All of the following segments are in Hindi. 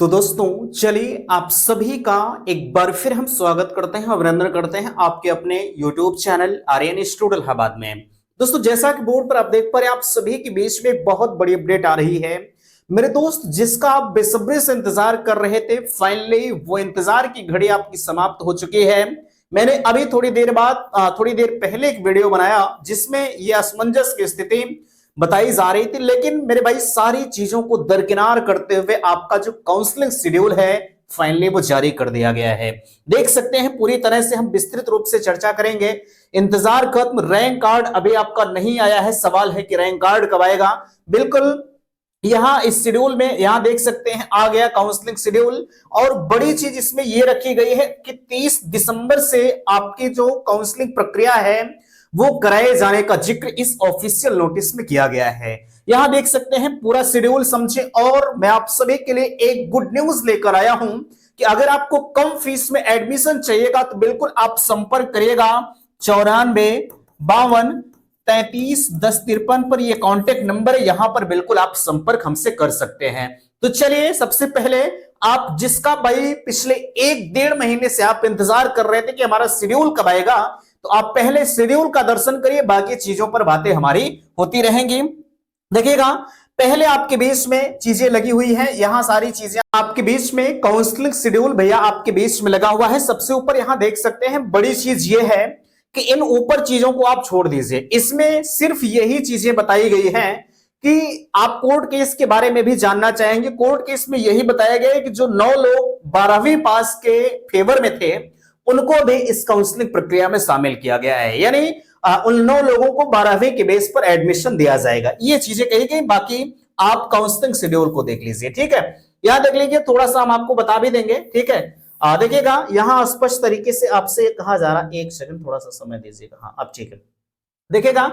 तो दोस्तों चलिए आप सभी का एक बार फिर हम स्वागत करते हैं, अभिनंदन करते हैं आपके अपने YouTube channel Aryan student Allahabad में। दोस्तों जैसा कि बोर्ड पर आप देख पा रहे हैं, आप सभी के बीच में एक बहुत बड़ी अपडेट आ रही है मेरे दोस्त, जिसका आप बेसब्री से इंतजार कर रहे थे। फाइनली वो इंतजार की घड़ी आपकी समाप्त हो चुकी है। मैंने अभी थोड़ी देर पहले एक वीडियो बनाया जिसमें यह असमंजस की स्थिति बताई जा रही थी, लेकिन मेरे भाई सारी चीजों को दरकिनार करते हुए आपका जो काउंसलिंग शेड्यूल है फाइनली वो जारी कर दिया गया है। देख सकते हैं पूरी तरह से हम विस्तृत रूप से चर्चा करेंगे। इंतजार खत्म, रैंक कार्ड अभी आपका नहीं आया है, सवाल है कि रैंक कार्ड कब आएगा। बिल्कुल यहां इस शेड्यूल में यहां देख सकते हैं आ गया काउंसलिंग शेड्यूल। और बड़ी चीज इसमें यह रखी गई है कि 30 दिसंबर से आपकी जो काउंसलिंग प्रक्रिया है वो कराए जाने का जिक्र इस ऑफिशियल नोटिस में किया गया है। यहां देख सकते हैं पूरा शेड्यूल समझे। और मैं आप सभी के लिए एक गुड न्यूज लेकर आया हूं कि अगर आपको कम फीस में एडमिशन चाहिएगा तो बिल्कुल आप संपर्क करिएगा 94 52 33 10 53 पर। यह कॉन्टेक्ट नंबर है, यहां पर बिल्कुल आप संपर्क हमसे कर सकते हैं। तो चलिए सबसे पहले आप जिसका भाई पिछले 1-1.5 महीने से आप इंतजार कर रहे थे कि हमारा शेड्यूल कब आएगा, तो आप पहले शेड्यूल का दर्शन करिए, बाकी चीजों पर बातें हमारी होती रहेंगी। देखिएगा पहले आपके बीच में चीजें लगी हुई है, यहां सारी चीजें आपके बीच में काउंसलिंग शेड्यूल भैया आपके बीच में लगा हुआ है। सबसे ऊपर यहां देख सकते हैं बड़ी चीज यह है कि इन ऊपर चीजों को आप छोड़ दीजिए, इसमें सिर्फ यही चीजें बताई गई हैं कि आप कोर्ट केस के बारे में भी जानना चाहेंगे। कोर्ट केस में यही बताया गया है कि जो 9 लोग 12वीं पास के फेवर में थे उनको भी इस काउंसलिंग प्रक्रिया में शामिल किया गया है, यानी उन 9 लोगों को 12वीं के बेस पर एडमिशन दिया जाएगा। ये चीजें कही गई, बाकी आप काउंसलिंग शेड्यूल को देख लीजिए, ठीक है। यहां देख लीजिए, थोड़ा सा हम आपको बता भी देंगे, ठीक है। देखिएगा यहां स्पष्ट तरीके से आपसे कहा जा रहा, एक सेकंड थोड़ा सा समय दीजिएगा। हाँ अब ठीक है। देखिएगा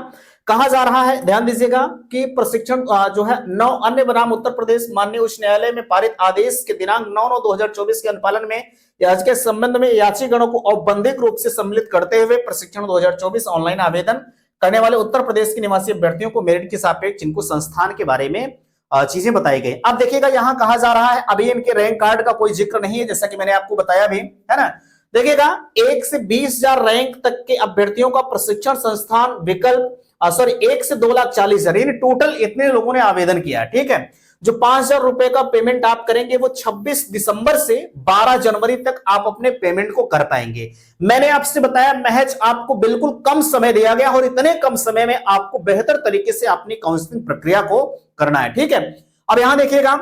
कहा जा रहा है, ध्यान दीजिएगा कि प्रशिक्षण जो है 9 अन्य बनाम उत्तर प्रदेश माननीय उच्च न्यायालय में पारित आदेश के दिनांक 9/9/2024 के अनुपालन में आज के संबंध में याचिकागणों को औपबंधिक रूप से सम्मिलित करते हुए प्रशिक्षण 2024 ऑनलाइन आवेदन करने वाले उत्तर प्रदेश के निवासी अभ्यर्थियों को मेरिट के सापेक्ष इनको संस्थान के बारे में चीजें बताई गई। अब देखिएगा यहां कहा जा रहा है अभी इनके रैंक कार्ड का कोई जिक्र नहीं है, जैसा कि मैंने आपको बताया भी, है ना। देखिएगा 1 से 20,000 रैंक तक के अभ्यर्थियों का प्रशिक्षण संस्थान विकल्प 1 से 2,40,000, यानी टोटल इतने लोगों ने आवेदन किया, ठीक है। जो 5,000 रुपए का पेमेंट आप करेंगे वो 26 दिसंबर से 12 जनवरी तक आप अपने पेमेंट को कर पाएंगे। मैंने आपसे बताया महज आपको बिल्कुल कम समय दिया गया और इतने कम समय में आपको बेहतर तरीके से अपनी काउंसलिंग प्रक्रिया को करना है, ठीक है। अब यहां देखिएगा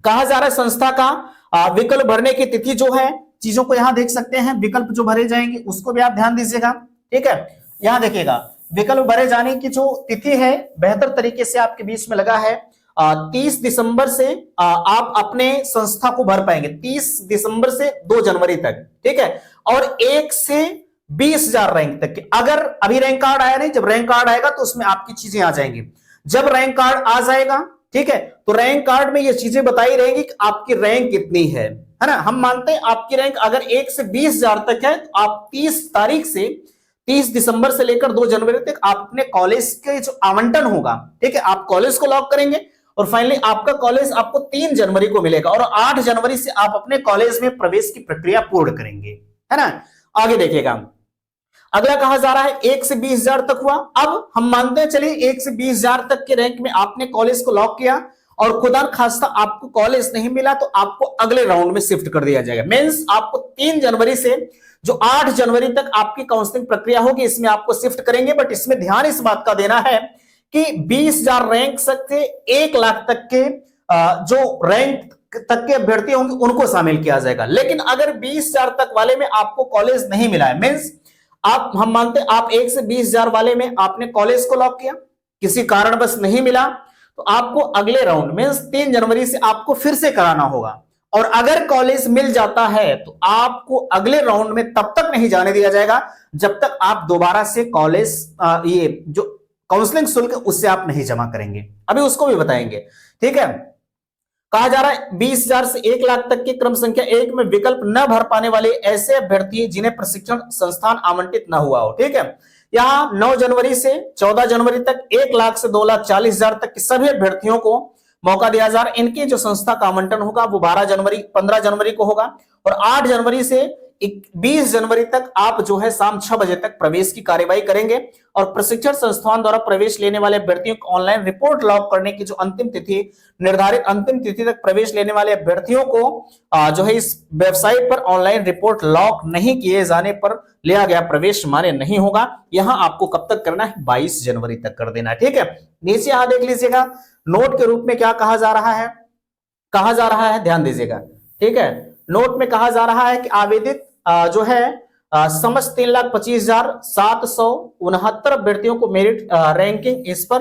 कहा जा रहा है संस्था का विकल्प भरने की तिथि जो है, चीजों को यहां देख सकते हैं, विकल्प जो भरे जाएंगे उसको भी आप ध्यान दीजिएगा, ठीक है। यहां देखिएगा विकल्प भरे जाने की जो तिथि है बेहतर तरीके से आपके बीच में लगा है 30 दिसंबर से आप अपने संस्था को भर पाएंगे, 30 दिसंबर से 2 जनवरी तक, ठीक है। और 1 से 20,000 रैंक तक के, अगर अभी रैंक कार्ड आया नहीं, जब रैंक कार्ड आएगा तो उसमें आपकी चीजें आ जाएंगी। जब रैंक कार्ड आ जाएगा, ठीक है, तो रैंक कार्ड में ये चीजें बताई रहेंगी कि आपकी रैंक कितनी है ना। हम मानते हैं आपकी रैंक अगर 1 से 20,000 तक है तो आप 30 दिसंबर से लेकर 2 जनवरी तक आप अपने कॉलेज के जो आवंटन होगा, ठीक है, आप कॉलेज को लॉक करेंगे और फाइनली आपका कॉलेज आपको 3 जनवरी को मिलेगा और 8 जनवरी से आप अपने कॉलेज में प्रवेश की प्रक्रिया पूर्ण करेंगे, है ना। आगे देखिएगा अगला कहा जा रहा है 1 से 20,000 तक हुआ। अब हम मानते हैं चलिए 1 से 20,000 तक के रैंक में आपने कॉलेज को लॉक किया और खुदा खास्ता आपको कॉलेज नहीं मिला तो आपको अगले राउंड में शिफ्ट कर दिया जाएगा। मींस आपको 3 जनवरी से जो 8 जनवरी तक आपकी काउंसलिंग प्रक्रिया होगी इसमें आपको शिफ्ट करेंगे। बट इसमें ध्यान इस बात का देना है कि 20,000 रैंक से 1 लाख तक के जो रैंक तक के अभ्यर्थी होंगे उनको शामिल किया जाएगा। लेकिन अगर 20,000 तक वाले में आपको कॉलेज नहीं मिला है, मींस हम मानते हैं आप 1 से 20,000 वाले में आपने कॉलेज को लॉक किया, किसी कारणवश नहीं मिला तो आपको अगले राउंड में 3 जनवरी से आपको फिर से कराना होगा। और अगर कॉलेज मिल जाता है तो आपको अगले राउंड में तब तक नहीं जाने दिया जाएगा जब तक आप दोबारा से कॉलेज ये जो काउंसलिंग शुल्क उससे आप नहीं जमा करेंगे। अभी उसको भी बताएंगे, ठीक है। कहा जा रहा है 20,000 से 1 लाख तक की क्रम संख्या 1 में विकल्प न भर पाने वाले ऐसे अभ्यर्थी जिन्हें प्रशिक्षण संस्थान आवंटित न हुआ हो, ठीक है। यहां 9 जनवरी से 14 जनवरी तक 1 लाख से 2,40,000 तक के सभी अभ्यर्थियों को मौका दिया जा रहा है। इनकी जो संस्था का आवंटन होगा वो 15 जनवरी को होगा और 8 जनवरी से 20 जनवरी तक आप जो है शाम 6 बजे तक प्रवेश की कार्यवाही करेंगे और प्रशिक्षण संस्थान द्वारा प्रवेश लेने वाले अभ्यर्थियों को ऑनलाइन रिपोर्ट लॉक करने की जो अंतिम तिथि निर्धारित अंतिम तिथि तक प्रवेश लेने वाले अभ्यर्थियों को जो है इस वेबसाइट पर ऑनलाइन रिपोर्ट लॉक नहीं किए जाने पर लिया गया प्रवेश मान्य नहीं होगा। यहां आपको कब तक करना है? 22 जनवरी तक कर देना है। ठीक है, नीचे यहां देख लीजिएगा नोट के रूप में क्या कहा जा रहा है, ध्यान दीजिएगा। ठीक है, नोट में कहा जा रहा है कि आवेदित जो है समस्त 3,25,769 अभ्यर्थियों को मेरिट रैंकिंग इस पर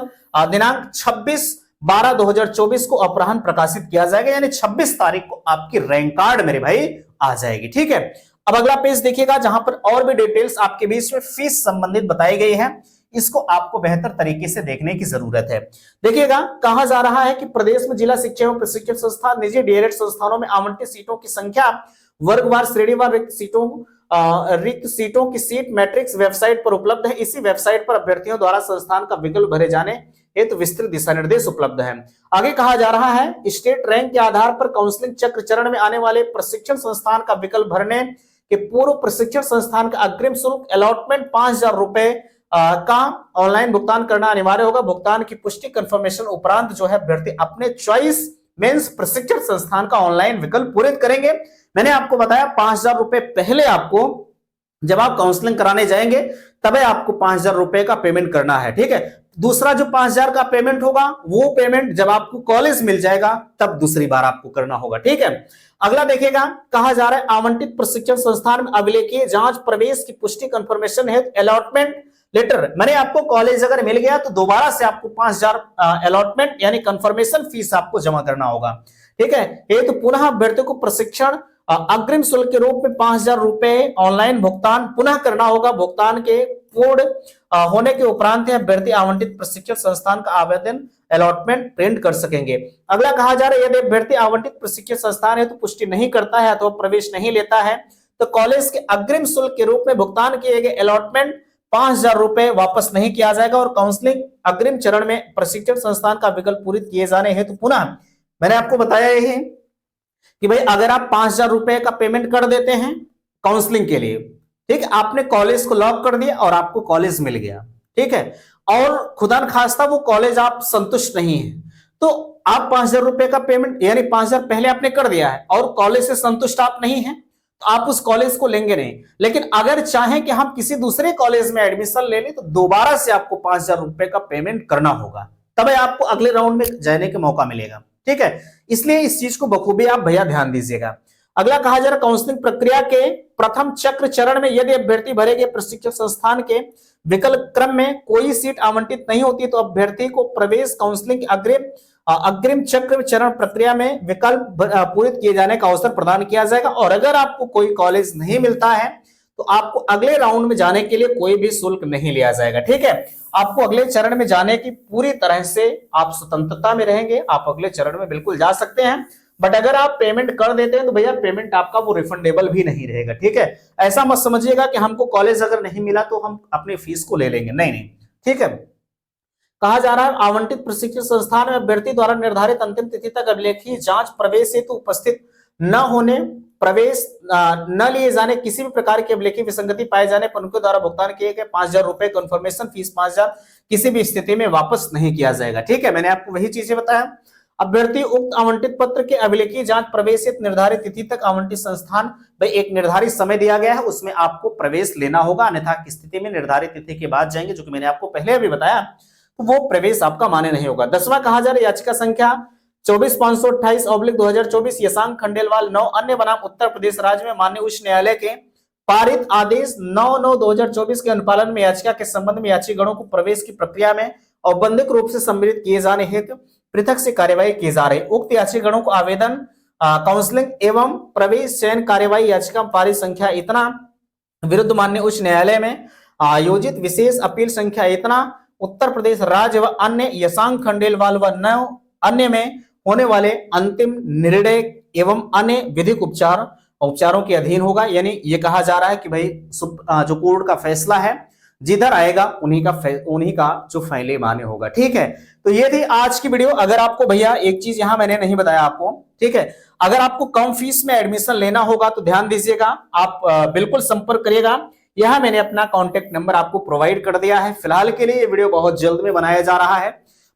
दिनांक 26/12/2024 को अपराह्न प्रकाशित किया जाएगा, यानी 26 तारीख को आपकी रैंक कार्ड मेरे भाई आ जाएगी। ठीक है, अब अगला पेज देखिएगा जहां पर और भी डिटेल्स आपके बीच में फीस संबंधित बताई गई है, इसको आपको बेहतर तरीके से देखने की जरूरत है। देखिएगा कहा जा रहा है कि प्रदेश में जिला शिक्षा एवं प्रशिक्षण संस्थान निजी डीएलएड संस्थानों में आवंटित सीटों की संख्या वर्गवार श्रेणीवार रिक्त सीटों की सीट मैट्रिक्स वेबसाइट पर उपलब्ध है। इसी वेबसाइट पर अभ्यर्थियों द्वारा संस्थान का विकल्प भरे जाने हेतु विस्तृत दिशा निर्देश उपलब्ध है। आगे कहा जा रहा है स्टेट रैंक के आधार पर काउंसलिंग चक्र चरण में आने वाले प्रशिक्षण संस्थान का विकल्प भरने के पूर्व प्रशिक्षण संस्थान का अग्रिम शुल्क अलॉटमेंट 5,000 रुपए का ऑनलाइन भुगतान करना अनिवार्य होगा। भुगतान की पुष्टि कंफर्मेशन उपरांत जो है अभ्यर्थी अपने चॉइस मेंस प्रशिक्षण संस्थान का ऑनलाइन विकल्प पूरित करेंगे। मैंने आपको बताया 5,000 रुपए पहले आपको जब आप काउंसलिंग कराने जाएंगे तभी आपको 5,000 रुपए का पेमेंट करना है। ठीक है, दूसरा जो 5,000 का पेमेंट होगा वो पेमेंट जब आपको कॉलेज मिल जाएगा तब दूसरी बार आपको करना होगा। ठीक है, अगला देखिएगा कहा जा रहा है आवंटित प्रशिक्षण संस्थान में अभिलेखीय जांच प्रवेश की पुष्टि कंफर्मेशन है अलॉटमेंट लेटर। मैंने आपको कॉलेज अगर मिल गया तो दोबारा से आपको 5,000 अलॉटमेंट यानी कंफर्मेशन फीस आपको जमा करना होगा। ठीक है, ये तो पुनः अभ्यर्थी को प्रशिक्षण अग्रिम शुल्क के रूप में 5,000 रुपए ऑनलाइन भुगतान पुनः करना होगा। भुगतान के पूर्ण होने के उपरांत अभ्यर्थी आवंटित प्रशिक्षण संस्थान का आवेदन अलॉटमेंट प्रिंट कर सकेंगे। अगला कहा जा रहा है यदि अभ्यर्थी आवंटित प्रशिक्षण संस्थान है तो पुष्टि नहीं करता है तो प्रवेश नहीं लेता है तो कॉलेज के अग्रिम शुल्क के रूप में भुगतान किए गए अलॉटमेंट 5,000 रुपए वापस नहीं किया जाएगा और काउंसलिंग अग्रिम चरण में प्रशिक्षण संस्थान का विकल्प पूरित किए जाने हेतु पुनः मैंने आपको बताया यही कि भाई अगर आप 5,000 रुपए का पेमेंट कर देते हैं काउंसलिंग के लिए, ठीक है, आपने कॉलेज को लॉक कर दिया और आपको कॉलेज मिल गया, ठीक है, और खुदा न खास्ता वो कॉलेज आप संतुष्ट नहीं है तो आप 5,000 रुपए का पेमेंट यानी 5,000 पहले आपने कर दिया है और कॉलेज से संतुष्ट आप नहीं है तो आप उस कॉलेज को लेंगे नहीं। लेकिन अगर चाहें कि हम किसी दूसरे कॉलेज में एडमिशन ले लें तो दोबारा से आपको 5,000 रुपए का पेमेंट करना होगा, तब आपको अगले राउंड में जाने का मौका मिलेगा। ठीक है, इसलिए इस चीज को बखूबी आप भैया ध्यान दीजिएगा। अगला कहा जा रहा है काउंसलिंग प्रक्रिया के प्रथम चक्र चरण में यदि अभ्यर्थी भरे गए प्रशिक्षण संस्थान के विकल्प क्रम में कोई सीट आवंटित नहीं होती तो अभ्यर्थी को प्रवेश काउंसलिंग अग्रिम चक्र चरण प्रक्रिया में विकल्प पूरित किए जाने का अवसर प्रदान किया जाएगा और अगर आपको कोई कॉलेज नहीं मिलता है तो आपको अगले राउंड में जाने के लिए कोई भी शुल्क नहीं लिया जाएगा। ठीक है, आपको अगले चरण में जाने की पूरी तरह से आप स्वतंत्रता में रहेंगे, आप अगले चरण में बिल्कुल जा सकते हैं। बट अगर आप पेमेंट कर देते हैं तो भैया पेमेंट आपका वो रिफंडेबल भी नहीं रहेगा। ठीक है, ऐसा मत समझिएगा कि हमको कॉलेज अगर नहीं मिला तो हम अपनी फीस को ले लेंगे, नहीं। ठीक है, कहा जा रहा है आवंटित प्रशिक्षण संस्थान में अभ्यर्थी द्वारा निर्धारित अंतिम तिथि तक अभिलेखीय जांच प्रवेश हेतु उपस्थित न होने प्रवेश न लिए जाने किसी भी प्रकार की अभिलेखीय विसंगति पाए जाने पर उनके द्वारा भुगतान किए गए 5,000 रुपए कंफर्मेशन फीस 5,000 किसी भी स्थिति में वापस नहीं किया जाएगा। ठीक है, मैंने आपको वही चीजें बताया। अभ्यर्थी उक्त आवंटित पत्र के अभिलेखीय जांच प्रवेश निर्धारित तिथि तक आवंटित संस्थान भाई एक निर्धारित समय दिया गया है उसमें आपको प्रवेश लेना होगा, अन्यथा की स्थिति में निर्धारित तिथि के बाद जाएंगे जो कि मैंने आपको पहले भी बताया तो वो प्रवेश आपका मान्य नहीं होगा। 10वां कहा जा रहा है याचिका संख्या 24,528/2024 यशांक खंडेलवाल 9 अन्य बनाम उत्तर प्रदेश राज्य में माननीय उच्च न्यायालय के पारित आदेश 9/9/2024 के अनुपालन में याचिका के संबंध में याचिकागणों को प्रवेश की प्रक्रिया में औपबंधिक रूप से सम्मिलित किए जाने हेतु पृथक से कार्यवाही की जा रही। उक्त याचिकागणों को आवेदन काउंसलिंग एवं प्रवेश चयन कार्यवाही याचिका पारित संख्या इतना विरुद्ध माननीय उच्च न्यायालय में आयोजित विशेष अपील संख्या इतना उत्तर प्रदेश राज्य व अन्य यशांक खंडेलवाल व 9 अन्य में होने वाले अंतिम निर्णय एवं अन्य विधिक उपचारों के अधीन होगा। यानी ये कहा जा रहा है कि भाई जो कोर्ट का फैसला है जिधर आएगा उन्हीं का जो फाइनली मान्य होगा। ठीक है, तो ये थी आज की वीडियो। अगर आपको भैया एक चीज यहां मैंने नहीं बताया आपको, ठीक है, अगर आपको कम फीस में एडमिशन लेना होगा तो ध्यान दीजिएगा, आप बिल्कुल संपर्क करिएगा। यहां मैंने अपना कॉन्टेक्ट नंबर आपको प्रोवाइड कर दिया है। फिलहाल के लिए ये वीडियो बहुत जल्द में बनाया जा रहा है,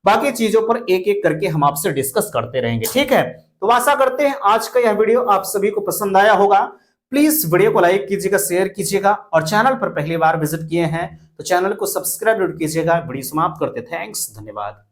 बाकी चीजों पर एक एक करके हम आपसे डिस्कस करते रहेंगे, ठीक है। तो आशा करते हैं आज का यह वीडियो आप सभी को पसंद आया होगा। प्लीज वीडियो को लाइक कीजिएगा, शेयर कीजिएगा, और चैनल पर पहली बार विजिट किए हैं तो चैनल को सब्सक्राइब कीजिएगा। वीडियो समाप्त करते, थैंक्स, धन्यवाद।